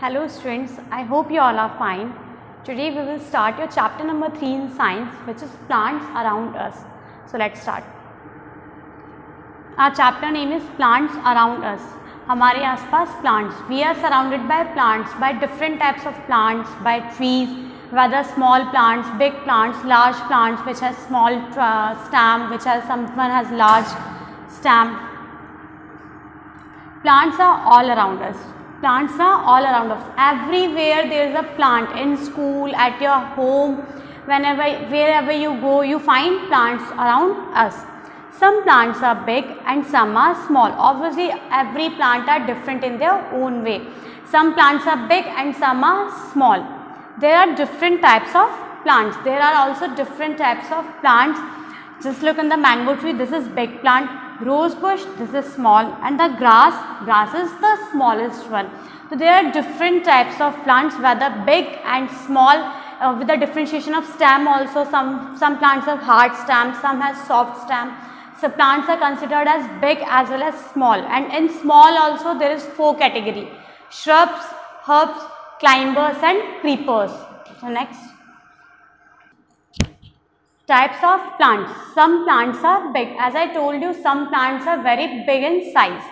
Hello students, I hope you all are fine. Today we will start your chapter number 3 in science, which is plants around us. So let's start. Our chapter name is plants around us. हमारे आसपास plants. We are surrounded by plants, by different types of plants, by trees, whether small plants, big plants, large plants which has small stem, which has someone has large stem. Plants are all around us. Plants are all around us. Everywhere there is a plant. In school, at your home, wherever you go, you find plants around us. Some plants are big and some are small. Obviously, every plant are different in their own way. Some plants are big and some are small. There are different types of plants. There are also different types of plants. Just look in the mango tree. This is big plant. Rose bush, this is small, and the grass is the smallest one. So there are different types of plants, whether big and small, with the differentiation of stem also. Some plants have hard stem, some have soft stem. So plants are considered as big as well as small, and in small also there is 4 category: shrubs, herbs, climbers and creepers. So next, types of plants. Some plants are big. As I told you, some plants are very big in size.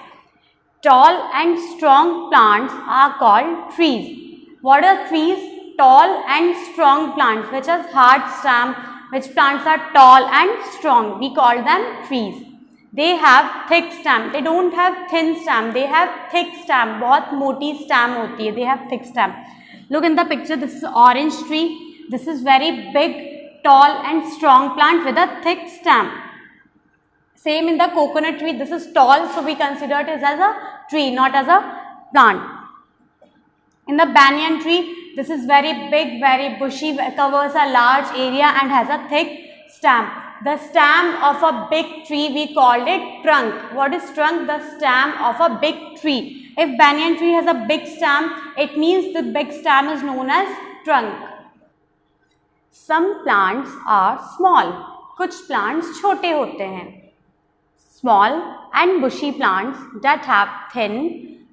Tall and strong plants are called trees. What are trees? Tall and strong plants which has hard stem, which plants are tall and strong. We call them trees. They have thick stem. They don't have thin stem. They have thick stem. बहुत मोटी stem होती है. They have thick stem. Look in the picture. This is orange tree. This is very big, tall and strong plant with a thick stem. Same in the coconut tree. This is tall, so we consider it as a tree, not as a plant. In the banyan tree, this is very big, very bushy, covers a large area and has a thick stem. The stem of a big tree, we called it trunk. What is trunk? The stem of a big tree. If banyan tree has a big stem, it means the big stem is known as trunk. Some plants are small. कुछ plants छोटे होते हैं. Small and bushy plants that have thin,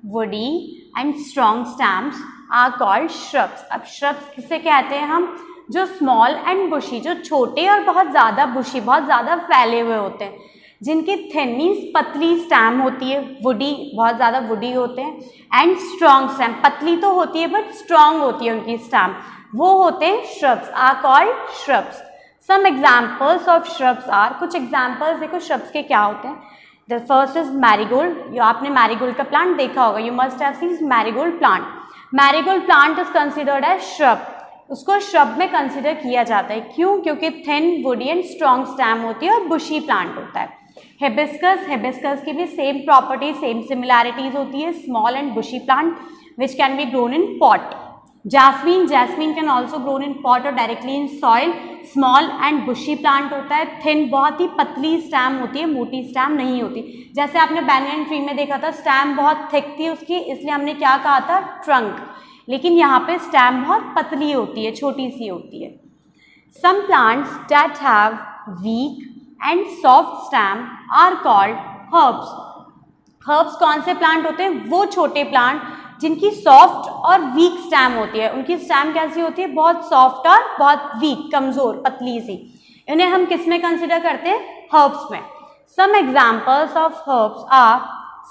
woody and strong stems are called shrubs. अब shrubs किसे कहते हैं हम? जो small and bushy, जो छोटे और बहुत ज़्यादा bushy, बहुत ज़्यादा फैले हुए होते हैं, जिनकी thin means पतली stem होती है, woody बहुत ज़्यादा woody होते हैं, and strong stem, पतली तो होती है but strong होती है उनकी stem, वो होते हैं shrubs, are called shrubs. Some examples of shrubs are, कुछ examples देखो shrubs के क्या होते हैं. The first is marigold. यो आपने marigold का plant देखा होगा. You must have seen marigold plant. Marigold plant is considered as shrub. उसको shrub में consider किया जाता है. क्यों? क्योंकि thin, woody and strong stem होती है और bushy plant होता है. Hibiscus की भी same properties, same similarities होती है. Small and bushy plant which can be grown in pot. Jasmine can also grown in pot or directly in soil. Small and bushy plant होता है. Thin बहुत ही पतली stem होती है, मोटी stem नहीं होती. जैसे आपने banyan tree में देखा था, stem बहुत thick थी उसकी, इसलिए हमने क्या कहा था? Trunk. लेकिन यहाँ पे stem बहुत पतली होती है, छोटी सी होती है. Some plants that have weak and soft stem are called herbs. Herbs कौन से plant होते हैं? वो छोटे plant जिनकी सॉफ्ट और वीक स्टेम होती है. उनकी स्टेम कैसी होती है? बहुत सॉफ्ट और बहुत वीक, कमजोर, पतली सी. इन्हें हम किस में कंसिडर करते हैं? हर्ब्स में. Some examples of herbs are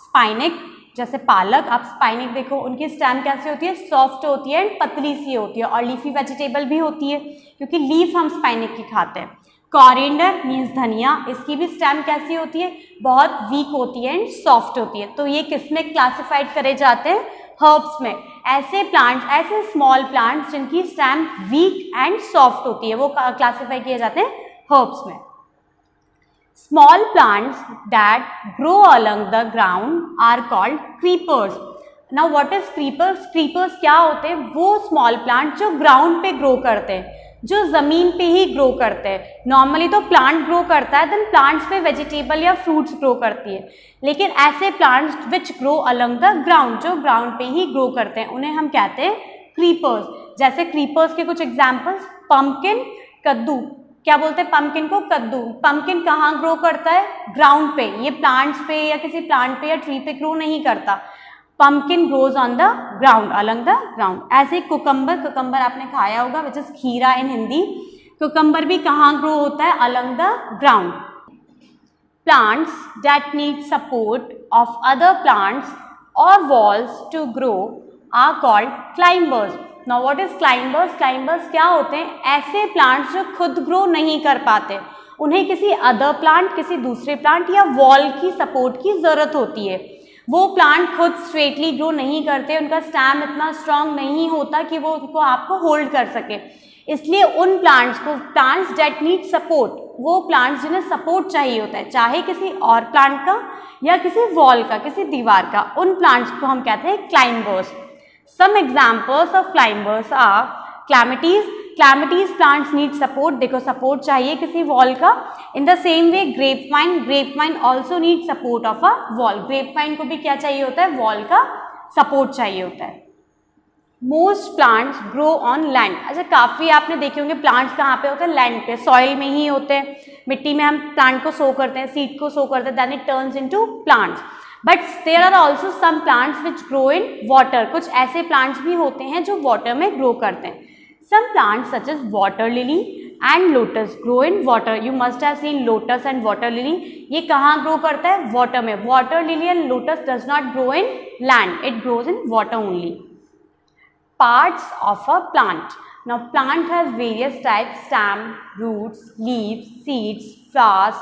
spinach, जैसे पालक. आप स्पाइनिक देखो, उनकी स्टेम कैसी होती है? सॉफ्ट होती है एंड पतली सी होती है, और लीफी वेजिटेबल भी होती है क्योंकि लीफ हम स्पाइनिक की खाते हैं. कॉरिएंडर मीन्स धनिया, इसकी भी स्टेम कैसी होती है? बहुत वीक होती है एंड सॉफ्ट होती है. तो ये किस में क्लासिफाइड करे जाते हैं? हर्ब्स में. ऐसे प्लांट्स, ऐसे स्मॉल प्लांट्स जिनकी स्टेम वीक एंड सॉफ्ट होती है, वो क्लासिफाई किए जाते हैं हर्ब्स में. Small plants that grow along the ground are called creepers. Now what is creepers? Creepers क्या होते हैं? वो स्मॉल प्लांट जो ग्राउंड पे ग्रो करते हैं, जो जमीन पे ही ग्रो करते हैं. नॉर्मली तो प्लांट ग्रो करता है, देन प्लांट्स पे वेजिटेबल या फ्रूट्स ग्रो करती है, लेकिन ऐसे plants which grow along the ground, जो ग्राउंड पे ही ग्रो करते हैं, उन्हें हम कहते हैं क्रीपर्स. जैसे क्रीपर्स के कुछ एग्जांपल्स: पम्पकिन, कद्दू. क्या बोलते हैं पम्पकिन को? कद्दू. पम्पकिन कहाँ ग्रो करता है? ग्राउंड पे. ये प्लांट्स पे या किसी प्लांट पे या ट्री पे ग्रो नहीं करता. pumpkin grows on the ground, along the ground. ऐसे cucumber आपने खाया होगा, which is खीरा in हिंदी. cucumber भी कहाँ grow होता है? along the ground. Plants that need support of other plants or walls to grow are called climbers. Now what is climbers? Climbers क्या होते हैं? ऐसे plants जो खुद grow नहीं कर पाते, उन्हें किसी अदर प्लांट, किसी दूसरे प्लांट या वॉल की सपोर्ट की ज़रूरत होती है. वो प्लांट खुद स्ट्रेटली ग्रो नहीं करते, उनका स्टैम इतना स्ट्रांग नहीं होता कि वो उनको आपको होल्ड कर सके. इसलिए उन प्लांट्स को, प्लांट्स डेट नीड सपोर्ट, वो प्लांट्स जिन्हें सपोर्ट चाहिए होता है, चाहे किसी और प्लांट का या किसी वॉल का, किसी दीवार का, उन प्लांट्स को हम कहते हैं climbers. Some examples of climbers are clematis. Clematis plants need support, देखो सपोर्ट चाहिए किसी वॉल का. In the same way grapevine, grapevine also need support of a wall. Grapevine को भी क्या चाहिए होता है? वॉल का सपोर्ट चाहिए होता है. Most plants grow on land. अच्छा, काफ़ी आपने देखे होंगे प्लांट्स कहाँ पे होते हैं? लैंड पे, सॉइल में ही होते हैं. मिट्टी में हम प्लांट को सो करते हैं, सीड को सो करते हैं, then it turns into plants. But there are also some plants which grow in water. कुछ ऐसे प्लांट्स भी होते हैं जो वाटर में ग्रो करते हैं. Some plants such as water lily and lotus grow in water. You must have seen lotus and water lily. ये कहाँ ग्रो करता है? वाटर में. Water lily and lotus does not grow in land, it grows in water only. Parts of a plant. Now plant has various types: stem, roots, leaves, seeds, flowers.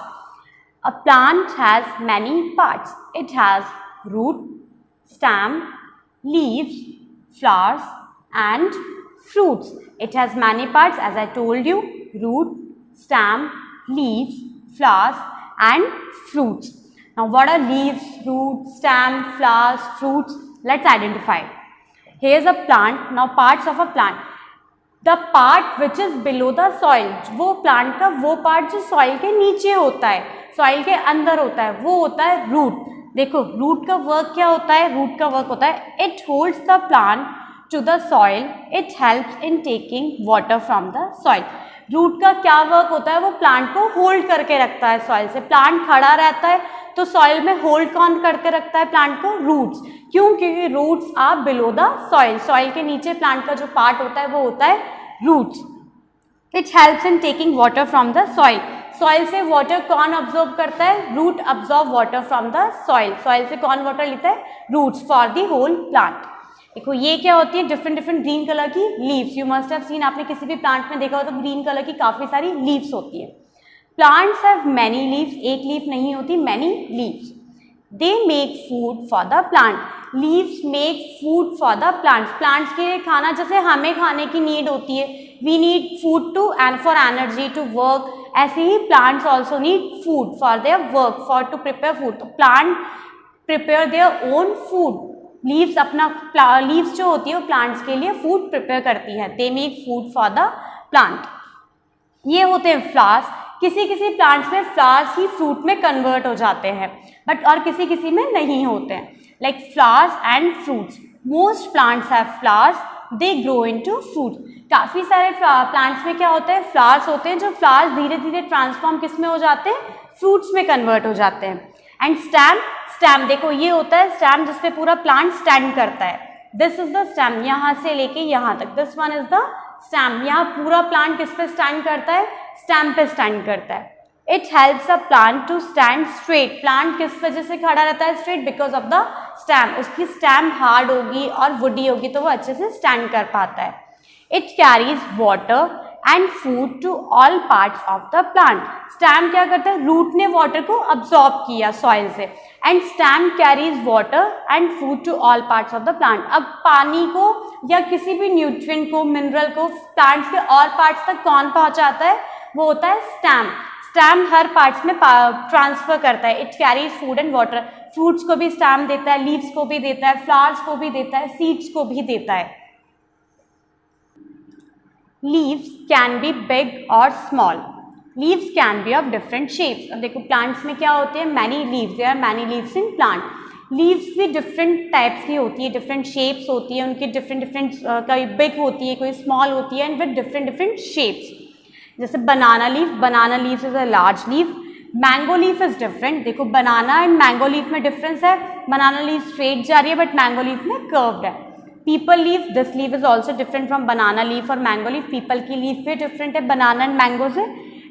A plant has many parts. It has root, stem, leaves, flowers and fruits. It has many parts, as I told you: root, stem, leaves, flowers and fruits. Now what are leaves, root, stem, flowers, fruits? Let's identify. Here is a plant. Now parts of a plant. The part which is below the soil. वो plant का वो part जो soil के नीचे होता है, soil के अंदर होता है, वो होता है root. देखो root का work क्या होता है? root का work होता है it holds the plant to the soil. It helps in taking water from the soil. Root का क्या वर्क होता है? वो प्लांट को होल्ड करके रखता है सॉइल से. प्लांट खड़ा रहता है तो सॉइल में होल्ड कौन करके रखता है प्लांट को? रूट्स. क्यों? क्योंकि roots are below the soil. Soil के नीचे प्लांट का जो पार्ट होता है वो होता है roots. It helps in taking water from the soil. Soil से वाटर कौन ऑब्जॉर्व करता है? Root absorb water from the soil. Soil से कौन वाटर लेता है? Roots for the whole plant. देखो ये क्या होती है? डिफरेंट ग्रीन कलर की leaves. You must have seen, आपने किसी भी प्लांट में देखा हो तो ग्रीन कलर की काफ़ी सारी लीव्स होती है. Plants have many leaves. एक लीफ नहीं होती, many leaves. They make food for the plant. Leaves make food for the plants. Plants के लिए खाना, जैसे हमें खाने की नीड होती है, we need food to and for energy to work, ऐसे ही plants also need food for their work, for to prepare food. तो plant prepare their own food. Leaves अपना, लीव्स जो होती है वो प्लांट्स के लिए फूड प्रिपेयर करती है. They make food for the plant. ये होते हैं फ्लावर्स. किसी किसी प्लांट्स में फ्लावर्स ही फ्रूट में कन्वर्ट हो जाते हैं, बट और किसी किसी में नहीं होते हैं. Like flowers and fruits. Most plants have flowers, they grow into fruit. काफ़ी सारे प्लांट्स में क्या होता है? फ्लावर्स होते हैं. जो फ्लावर्स धीरे धीरे ट्रांसफॉर्म किस में हो जाते हैं? फ्रूट्स में कन्वर्ट हो जाते हैं. And stem. स्टेम देखो ये होता है स्टेम जिसपे पूरा प्लांट स्टैंड करता है. This is the stem. यहाँ से लेके यहाँ तक, this one is the stem. यहाँ पूरा प्लांट किस पे स्टैंड करता है? स्टेम पे स्टैंड करता है. It helps a plant to stand straight. Plant किस वजह से खड़ा रहता है straight? Because of the stem. उसकी स्टेम हार्ड होगी और वुडी होगी तो वो अच्छे से स्टैंड कर पाता है. It carries water and food to all parts of the plant. Stem क्या करता है? रूट ने वाटर को अब्सॉर्ब किया सॉइल से, and stem carries water and food to all parts of the plant. अब पानी को या किसी भी न्यूट्रिएंट को, मिनरल को प्लांट्स के और पार्ट्स तक कौन पहुंचाता है? वो होता है स्टेम. स्टेम हर पार्ट्स में ट्रांसफर करता है. It carries food and water. Fruits को भी स्टेम देता है, लीव्स को भी देता है, फ्लावर्स को भी देता है, सीड्स को भी देता है. Leaves can be big or small. Leaves can be of different shapes. अब देखो प्लांट्स में क्या होते हैं? many leaves. There are many leaves in plant. Leaves भी different types की होती है, different shapes होती है उनकी, different कोई big होती है, कोई small होती है, and with different shapes. जैसे banana leaf. Banana leaves is a large leaf. Mango leaf is different. देखो बनाना एंड मैंगो लीफ में डिफरेंस है, बनाना लीफ स्ट्रेट जा रही है बट मैंगो लीफ में कर्व्ड है। Peepal leaf, this leaf is also different from banana leaf और mango leaf. Peepal की लीफ भी डिफरेंट है बनाना एंड मैंगो से।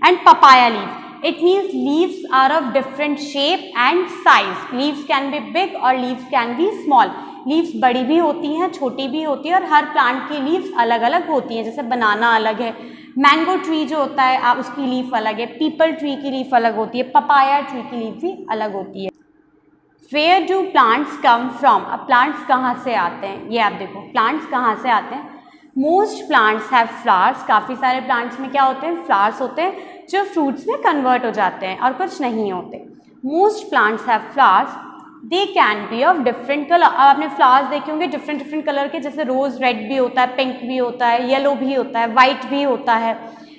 And papaya leaf, it means leaves are of different shape and size. Leaves can be big और leaves can B small. Leaves बड़ी भी होती हैं, छोटी भी होती है और हर प्लांट की लीव्स अलग अलग होती हैं। जैसे बनाना अलग है, मैंगो ट्री जो होता है उसकी लीफ अलग है, पीपल ट्री की लीफ अलग होती है, पपाया ट्री की लीफ भी अलग होती है। Where do plants come from, अब प्लांट्स कहाँ से आते हैं, ये आप देखो प्लांट्स कहाँ से आते हैं। मोस्ट प्लांट्स हैव फ्लावर्स, काफ़ी सारे प्लांट्स में क्या होते हैं, फ्लावर्स होते हैं जो फ्रूट्स में कन्वर्ट हो जाते हैं और कुछ नहीं होते। Most plants have flowers, they can be of different colour. अब आपने फ्लावर्स देखे होंगे डिफरेंट डिफरेंट कलर के, जैसे रोज़ रेड भी होता है, पिंक भी होता है, येलो भी होता है, वाइट भी होता है।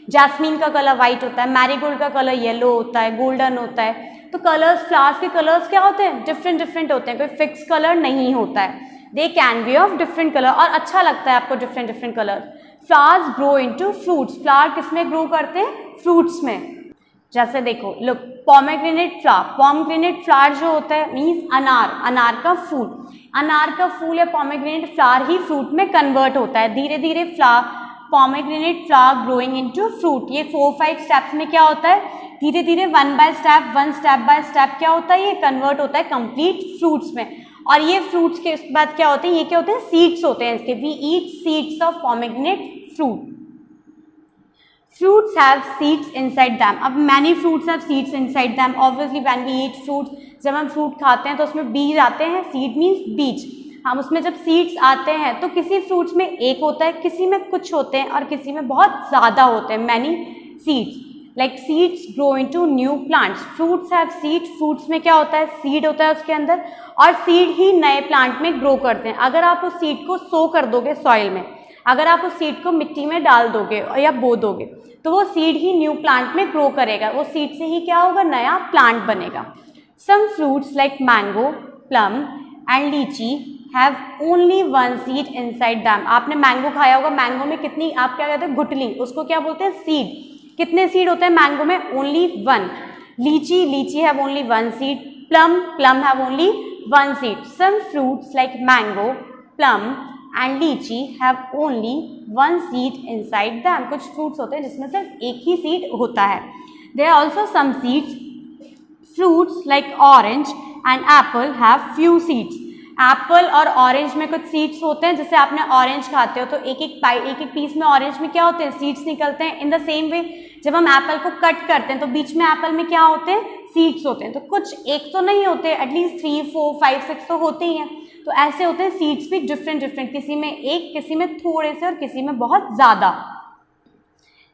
जैस्मीन का कलर वाइट होता है, मैरीगोल्ड का कलर येलो होता है, गोल्डन होता है। तो कलर्स, फ्लावर्स के कलर्स क्या होते हैं, डिफरेंट डिफरेंट होते हैं, कोई फिक्स कलर नहीं होता है। They can be of different colour, और अच्छा लगता है आपको different different colour. Flowers grow into fruits, flower किस में ग्रो करते हैं, फ्रूट्स में। जैसे देखो look, pomegranate flower, pomegranate flower जो होता है मीन्स अनार, अनार का फूल, अनार का फूल या पोमेग्रेनेट फ्लावर ही फ्रूट में कन्वर्ट होता है। धीरे धीरे flower, pomegranate flower growing into fruit, ये 4-5 स्टेप्स में क्या होता है, धीरे धीरे वन स्टेप बाय स्टेप क्या होता है, ये कन्वर्ट होता है कंप्लीट फ्रूट्स में। और ये फ्रूट्स के बाद क्या होते हैं, ये क्या होते हैं, सीड्स होते हैं इसके। We eat seeds of pomegranate fruit. Fruits have seeds inside them. अब many fruits have seeds inside them. Obviously when we eat fruits, जब हम फ्रूट खाते हैं तो उसमें बीज आते हैं, seed means बीज। हम उसमें जब सीड्स आते हैं तो किसी फ्रूट्स में एक होता है, किसी में कुछ होते हैं और किसी में बहुत ज़्यादा होते हैं, many seeds. Like seeds grow into new plants. Fruits have seed. Fruits में क्या होता है, सीड होता है उसके अंदर, और सीड ही नए प्लांट में ग्रो करते हैं। अगर आप उस सीड को सो कर दोगे सॉइल में, अगर आप उस सीड को मिट्टी में डाल दोगे या बो दोगे, तो वो सीड ही न्यू प्लांट में ग्रो करेगा। वो सीड से ही क्या होगा, नया प्लांट बनेगा। Some fruits like mango, plum and litchi have only one seed inside them. आपने मैंगो खाया होगा, मैंगो में कितनी, आप क्या कहते हैं, गुठली, उसको क्या बोलते हैं, सीड। कितने सीड होते हैं मैंगो में, only one. Litchi, litchi have only one seed. Plum, plum have only one seed. Some fruits like mango, plum and litchi have only one seed inside them. कुछ फ्रूट्स होते हैं जिसमें सिर्फ एक ही सीड होता है। There are also some seeds, fruits like orange and apple have few seeds. Apple और ऑरेंज में कुछ सीड्स होते हैं, जैसे आपने ऑरेंज खाते हो तो एक एक पीस में ऑरेंज में क्या होते हैं, सीड्स निकलते हैं। इन द सेम वे जब हम एप्पल को कट करते हैं तो बीच में एप्पल में क्या होते हैं, सीड्स होते हैं। तो कुछ एक तो नहीं होते, एटलीस्ट 3, 4, 5, 6 तो होते ही हैं। तो ऐसे होते हैं सीड्स भी डिफरेंट डिफरेंट, किसी में एक, किसी में थोड़े से और किसी में बहुत ज़्यादा।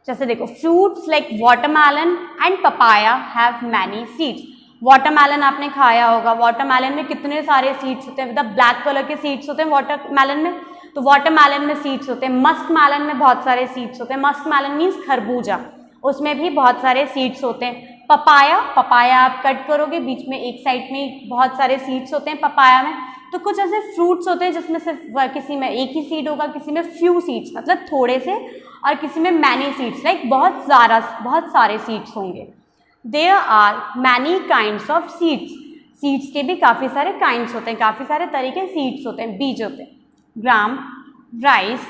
जैसे देखो fruits like watermelon and papaya have many seeds. Watermelon आपने खाया होगा, वाटरमेलन में कितने सारे सीड्स होते हैं, विद ब्लैक कलर के सीड्स होते हैं वाटरमेलन में। तो वाटरमेलन में सीड्स होते हैं। मस्क मेलन में बहुत सारे सीड्स होते हैं। मस्क मेलन मीन्स खरबूजा, उसमें भी बहुत सारे सीड्स होते हैं। पपाया, पपाया आप कट करोगे, बीच में एक साइड में बहुत सारे सीड्स होते हैं पपाया में। तो कुछ ऐसे फ्रूट्स होते हैं जिसमें सिर्फ किसी में एक ही सीड होगा, किसी में फ्यू सीड्स मतलब थोड़े से, और किसी में मैनी सीड्स लाइक बहुत सारे सीड्स होंगे। There are many kinds of seeds. Seeds के भी काफ़ी सारे काइंड्स होते हैं, काफ़ी सारे तरीके सीड्स होते हैं, बीज होते हैं। Gram, rice,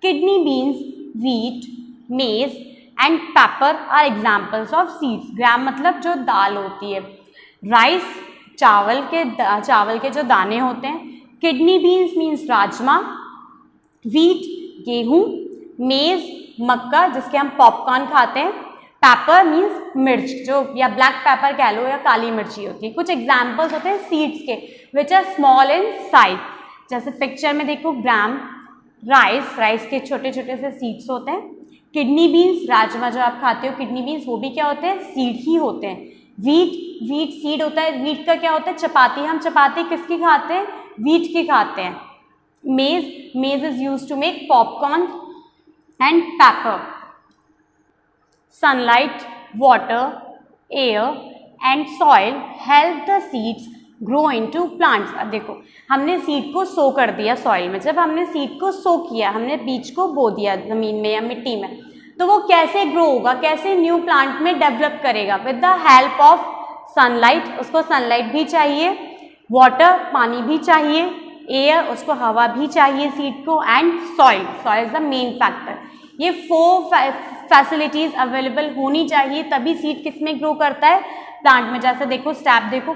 kidney beans, wheat, maize and pepper are examples of seeds. Gram मतलब जो दाल होती है, राइस चावल के जो दाने होते हैं, kidney beans means rajma, wheat गेहूँ, मेज मक्का जिसके हम पॉपकॉर्न खाते हैं, पेपर मीन्स मिर्च जो या ब्लैक पेपर कह लो या काली मिर्ची होती है। कुछ एग्जाम्पल्स होते हैं सीड्स के which are small in size. जैसे पिक्चर में देखो ग्राम, राइस के छोटे छोटे से सीड्स होते हैं। किडनी बीन्स राजमा जो आप खाते हो, किडनी बीन्स वो भी क्या होते हैं, सीड ही होते हैं। व्हीट सीड होता है। व्हीट का क्या होता है, चपाती। हम चपाती किसकी खाते हैं, व्हीट की खाते हैं। Maize is used to make popcorn and paper. Sunlight, water, air and soil help the seeds grow into plants. अब देखो हमने सीड को सो कर दिया सॉइल में। जब हमने सीड को सो किया, हमने बीज को बो दिया ज़मीन में या मिट्टी में, तो वो कैसे ग्रो होगा, कैसे न्यू प्लांट में डेवलप करेगा, with the help of sunlight. उसको सनलाइट भी चाहिए, वाटर पानी भी चाहिए, एयर उसको हवा भी चाहिए सीड को, and soil, soil is the main factor. ये 4 फैसिलिटीज अवेलेबल होनी चाहिए तभी सीड किस में ग्रो करता है, प्लांट में। जैसे देखो स्टेप देखो,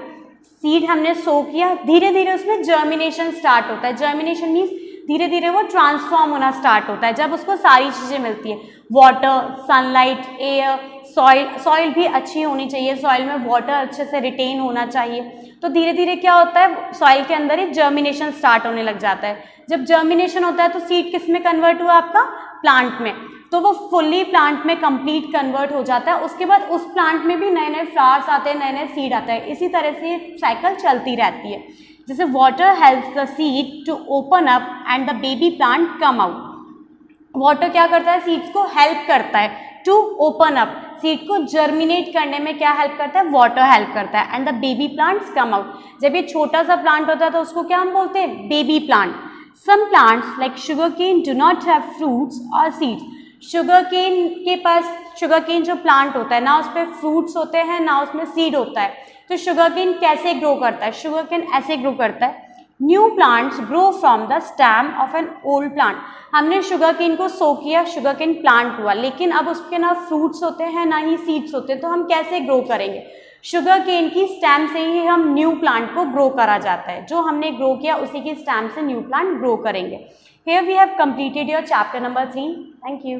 सीड हमने सो किया, धीरे धीरे उसमें जर्मिनेशन स्टार्ट होता है। जर्मिनेशन मीन्स धीरे धीरे वो ट्रांसफॉर्म होना स्टार्ट होता है जब उसको सारी चीज़ें मिलती है, water, sunlight, air, soil. Soil भी अच्छी होनी चाहिए, सॉइल में वाटर अच्छे से रिटेन होना चाहिए। तो धीरे धीरे क्या होता है, सॉइल के अंदर ही जर्मिनेशन स्टार्ट होने लग जाता है। जब जर्मिनेशन होता है तो सीड किस में कन्वर्ट हुआ, आपका प्लांट में। तो वो फुल्ली प्लांट में कंप्लीट कन्वर्ट हो जाता है। उसके बाद उस प्लांट में भी नए नए फ्लावर्स आते हैं, नए नए सीड आते हैं। इसी तरह से साइकिल चलती रहती है। जैसे water helps the seed to open up and the baby plant come out. Water क्या करता है, सीड्स को हेल्प करता है टू ओपन अप, सीड को जर्मिनेट करने में क्या हेल्प करता है, वाटर हेल्प करता है, and the baby plants come out. जब ये छोटा सा प्लांट होता है तो उसको क्या हम बोलते हैं, baby plant. Some plants like sugar cane do not have fruits और सीड्स। शुगर केन के पास, शुगर केन जो प्लांट होता है ना, उस पर फ्रूट्स होते हैं ना उसमें सीड होता है। तो शुगर केन कैसे ग्रो करता है, शुगर केन ऐसे ग्रो करता है, new plants grow from the stem of an old plant. हमने शुगर केन को सो किया, शुगर केन प्लांट हुआ, लेकिन अब उसके ना फ्रूट्स होते हैं ना ही सीड्स होते हैं, तो हम कैसे ग्रो करेंगे, शुगर केन की स्टेम से ही हम न्यू प्लांट को ग्रो करा जाता है। जो हमने ग्रो किया उसी की स्टेम से न्यू प्लांट ग्रो करेंगे। Here we have completed your chapter number 3. Thank you.